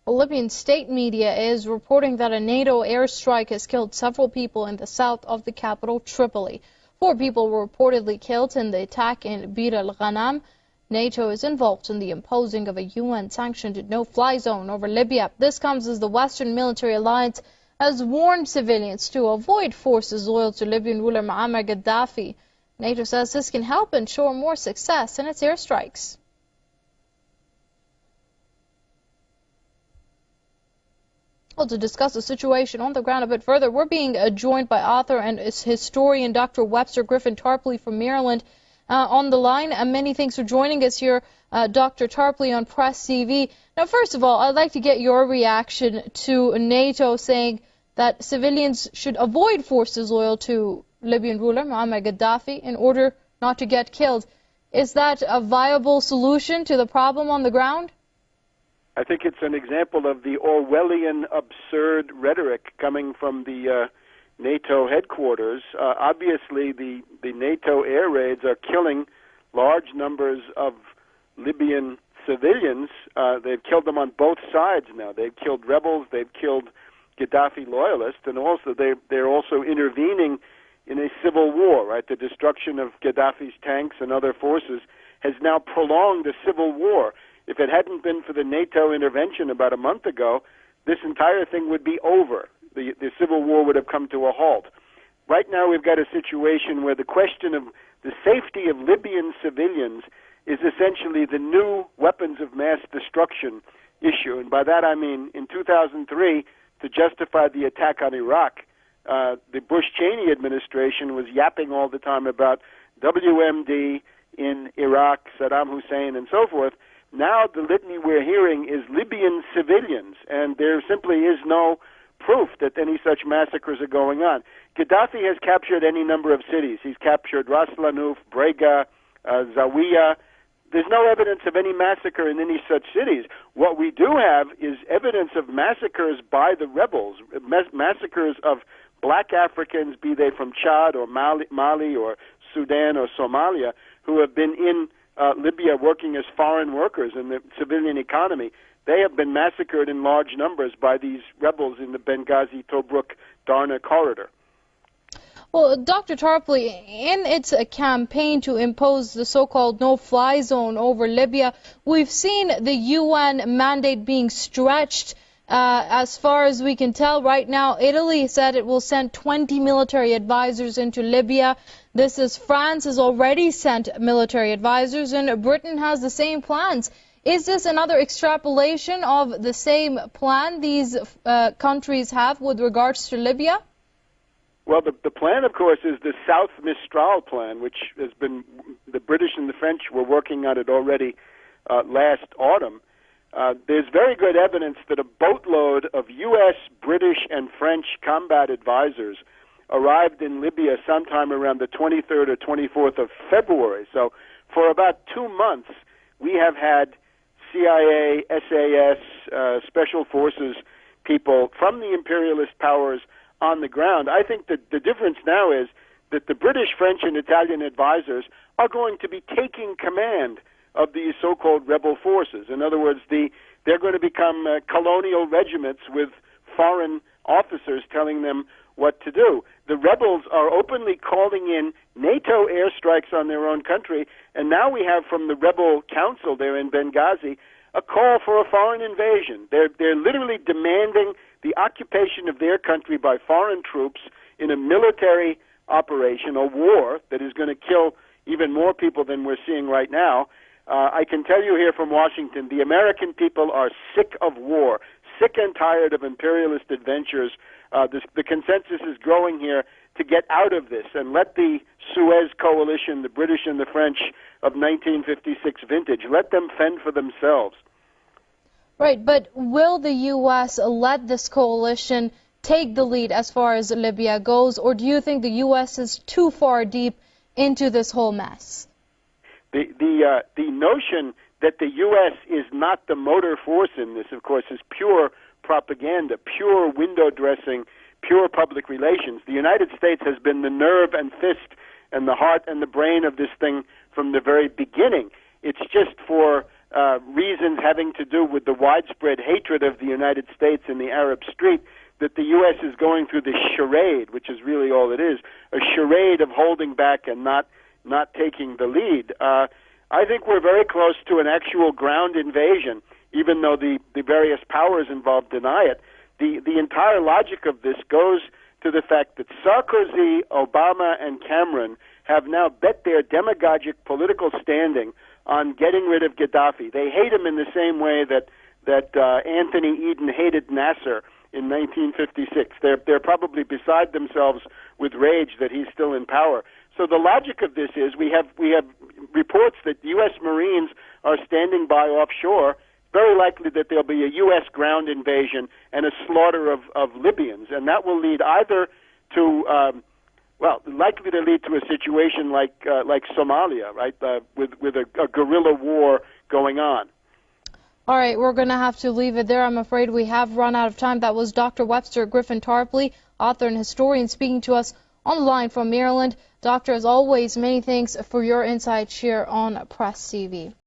Well, Libyan state media is reporting that a NATO airstrike has killed several people in the south of the capital, Tripoli. 4 people were reportedly killed in the attack in Bir al-Ghanam. NATO is involved in the imposing of a UN-sanctioned no-fly zone over Libya. This comes as the Western military alliance has warned civilians to avoid forces loyal to Libyan ruler Muammar Gaddafi. NATO says this can help ensure more success in its airstrikes. Well, to discuss the situation on the ground a bit further, we're being joined by author and historian Dr. Webster Tarpley from Maryland on the line. Many thanks for joining us here, Dr. Tarpley, on Press TV. Now, first of all, I'd like to get your reaction to NATO saying that civilians should avoid forces loyal to Libyan ruler Muammar Gaddafi in order not to get killed. Is that a viable solution to the problem on the ground? I think it's an example of the Orwellian absurd rhetoric coming from the NATO headquarters. Obviously, the NATO air raids are killing large numbers of Libyan civilians. They've killed them on both sides now. They've killed rebels, they've killed Gaddafi loyalists, and also they're also intervening in a civil war, right? The destruction of Gaddafi's tanks and other forces has now prolonged a civil war. If it hadn't been for the NATO intervention about a month ago, this entire thing would be over. The civil war would have come to a halt. Right now we've got a situation where the question of the safety of Libyan civilians is essentially the new weapons of mass destruction issue. And by that I mean in 2003, to justify the attack on Iraq, the Bush-Cheney administration was yapping all the time about WMD in Iraq, Saddam Hussein, and so forth. Now the litany we're hearing is Libyan civilians, and there simply is no proof that any such massacres are going on. Gaddafi has captured any number of cities. He's captured Ras Lanuf, Brega, Zawiya. There's no evidence of any massacre in any such cities. What we do have is evidence of massacres by the rebels, massacres of black Africans, be they from Chad or Mali or Sudan or Somalia, who have been in Libya working as foreign workers in the civilian economy. They have been massacred in large numbers by these rebels in the Benghazi-Tobruk-Darna corridor. Well, Dr. Tarpley, in its campaign to impose the so-called no-fly zone over Libya, we've seen the UN mandate being stretched. As far as we can tell right now, Italy said it will send 20 military advisors into Libya. This is France has already sent military advisors, and Britain has the same plans. Is this another extrapolation of the same plan these countries have with regards to Libya? Well, the plan, of course, is the South Mistral plan, which has been, the British and the French were working on it already last autumn. There's very good evidence that a boatload of U.S., British, and French combat advisors arrived in Libya sometime around the 23rd or 24th of February. So for about 2 months, we have had CIA, SAS, special forces people from the imperialist powers on the ground. I think that the difference now is that the British, French, and Italian advisors are going to be taking command of these so-called rebel forces. In other words, they're going to become colonial regiments with foreign officers telling them what to do. The rebels are openly calling in NATO airstrikes on their own country, and now we have from the rebel council there in Benghazi a call for a foreign invasion. They're literally demanding the occupation of their country by foreign troops in a military operation, a war that is going to kill even more people than we're seeing right now. I can tell you here from Washington, the American people are sick of war, sick and tired of imperialist adventures. The consensus is growing here to get out of this and let the Suez coalition, the British and the French of 1956 vintage, let them fend for themselves. Right, but will the U.S. let this coalition take the lead as far as Libya goes, or do you think the U.S. is too far deep into this whole mess? The notion that the U.S. is not the motor force in this, of course, is pure propaganda, pure window dressing, pure public relations. The United States has been the nerve and fist and the heart and the brain of this thing from the very beginning. It's just for reasons having to do with the widespread hatred of the United States in the Arab street, that the U.S. is going through this charade, which is really all it is, a charade of holding back and not taking the lead. I think we're very close to an actual ground invasion, even though the various powers involved deny it. The entire logic of this goes to the fact that Sarkozy, Obama, and Cameron have now bet their demagogic political standing on getting rid of Gaddafi. They hate him in the same way that Anthony Eden hated Nasser in 1956. They're probably beside themselves with rage that he's still in power. So the logic of this is we have reports that U.S. Marines are standing by offshore. Very likely that there'll be a U.S. ground invasion and a slaughter of Libyans, and that will lead either to likely to lead to a situation like Somalia, right, with a guerrilla war going on. All right, we're going to have to leave it there. I'm afraid we have run out of time. That was Dr. Webster Tarpley, author and historian, speaking to us on the line from Maryland. Doctor, as always, many thanks for your insights here on Press TV.